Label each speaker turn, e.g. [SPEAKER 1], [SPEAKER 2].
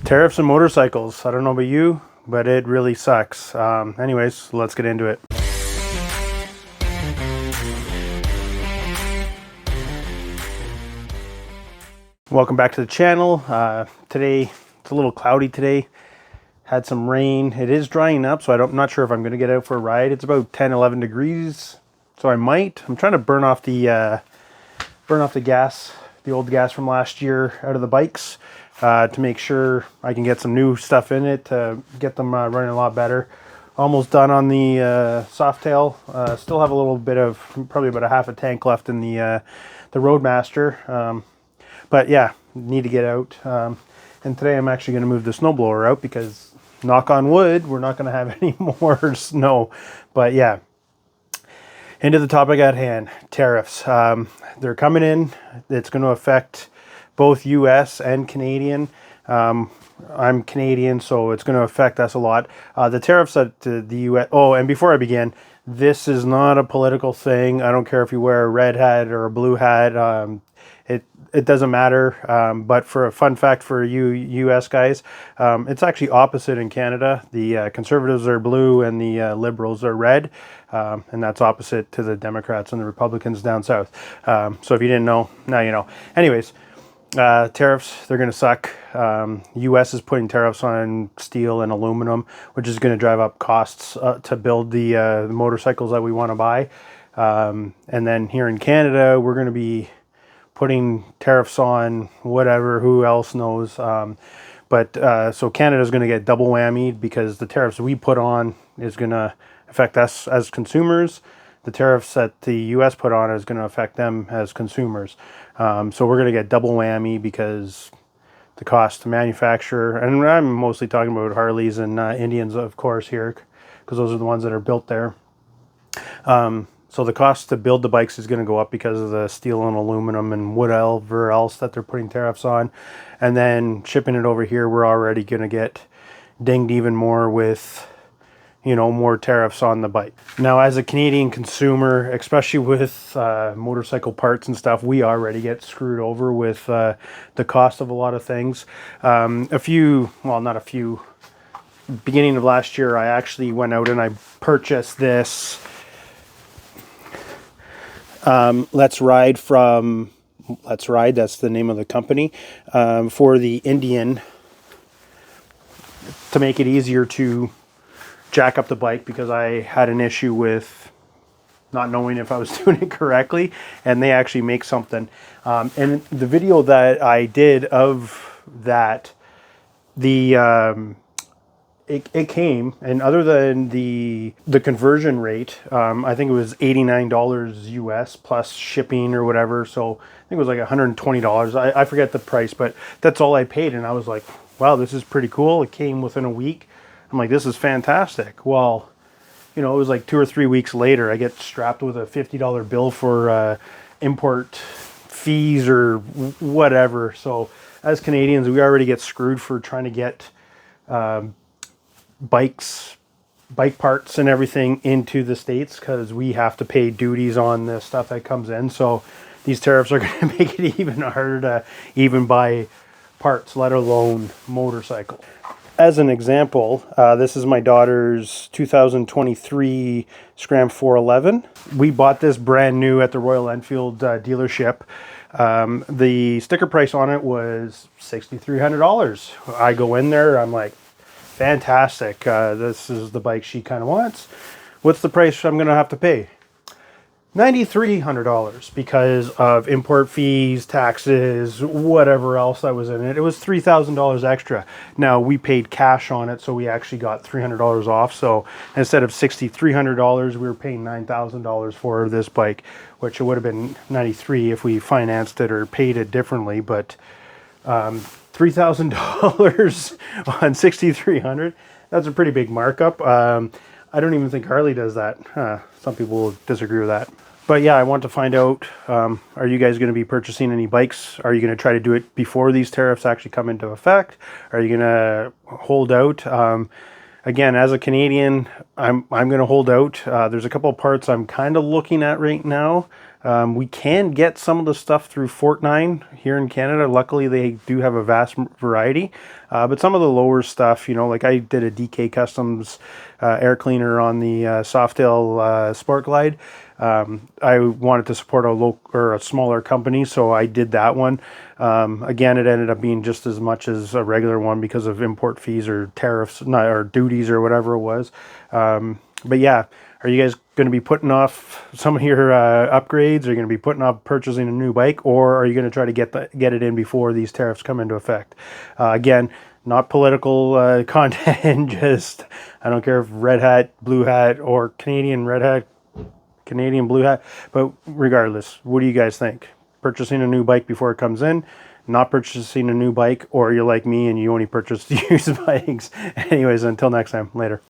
[SPEAKER 1] Tariffs and motorcycles. I don't know about you, but it really sucks. Anyways, let's get into it. Welcome back to the channel. Today, it's a little cloudy today. Had some rain. It is drying up, so I'm not sure if I'm going to get out for a ride. It's about 10, 11 degrees, so I might. I'm trying to burn off the gas, the old gas from last year out of the bikes to make sure I can get some new stuff in it to get them running a lot better. Almost done on the Softail. Still have a little bit of, probably about a half a tank left in the Roadmaster. But yeah, need to get out. And today I'm actually going to move the snowblower out because, knock on wood, we're not going to have any more snow. But yeah, into the topic at hand, tariffs. They're coming in. It's going to affect both U.S. and Canadian. I'm Canadian, so it's going to affect us a lot. The tariffs at the U.S. Oh, and before I begin, this is not a political thing. I don't care if you wear a red hat or a blue hat. It doesn't matter, but for a fun fact for you U.S. guys, it's actually opposite in Canada. The Conservatives are blue and the Liberals are red, and that's opposite to the Democrats and the Republicans down south. So if you didn't know, now you know. Anyways, tariffs, they're going to suck. U.S. is putting tariffs on steel and aluminum, which is going to drive up costs to build the motorcycles that we want to buy. And then here in Canada, we're going to be putting tariffs on whatever, who else knows. So Canada's going to get double whammied because the tariffs we put on is going to affect us as consumers. The tariffs that the U.S. put on is going to affect them as consumers. So we're going to get double whammy because the cost to manufacture, and I'm mostly talking about Harleys and Indians, of course, here, because those are the ones that are built there. So the cost to build the bikes is going to go up because of the steel and aluminum and whatever else that they're putting tariffs on. And then shipping it over here, we're already going to get dinged even more with, more tariffs on the bike. Now, as a Canadian consumer, especially with motorcycle parts and stuff, we already get screwed over with the cost of a lot of things. Beginning of last year, I actually went out and I purchased this Let's Ride, that's the name of the company, for the Indian, to make it easier to jack up the bike because I had an issue with not knowing if I was doing it correctly, and they actually make something. And the video that I did of that, it came, and other than the conversion rate, I think it was $89 US plus shipping or whatever. So I think it was like $120. I forget the price, but that's all I paid. And I was like, wow, this is pretty cool. It came within a week. I'm like, this is fantastic. Well, it was like 2 or 3 weeks later, I get strapped with a $50 bill for import fees or whatever. So as Canadians, we already get screwed for trying to get bike parts and everything into the States because we have to pay duties on the stuff that comes in. So these tariffs are going to make it even harder to even buy parts, let alone motorcycle. As an example, this is my daughter's 2023 Scram 411. We bought this brand new at the Royal Enfield dealership. The sticker price on it was $6,300. I go in there, I'm like, fantastic. This is the bike she kind of wants. What's the price I'm going to have to pay? $9,300 because of import fees, taxes, whatever else that was in it. It was $3,000 extra. Now, we paid cash on it, so we actually got $300 off. So instead of $6,300, we were paying $9,000 for this bike, which it would have been $93,000 if we financed it or paid it differently. But $3,000 on $6,300, that's a pretty big markup. I don't even think Harley does that. Some people will disagree with that. But yeah, I want to find out, are you guys going to be purchasing any bikes? Are you going to try to do it before these tariffs actually come into effect? Are you going to hold out? Again, as a Canadian, I'm going to hold out. There's a couple of parts I'm kind of looking at right now. We can get some of the stuff through Fort9 here in Canada. Luckily, they do have a vast variety. But some of the lower stuff, you know, like I did a DK Customs air cleaner on the Softail Sport Glide. I wanted to support a local or a smaller company, so I did that one. Again, it ended up being just as much as a regular one because of import fees or tariffs, or duties or whatever it was. But yeah, are you guys going to be putting off some of your upgrades? Are you going to be putting off purchasing a new bike, or are you going to try to get it in before these tariffs come into effect? Again, not political content. Just, I don't care if red hat, blue hat, or Canadian red hat, Canadian blue hat. But regardless, what do you guys think? Purchasing a new bike before it comes in, not purchasing a new bike, or you're like me and you only purchase used bikes? Anyways, until next time, later.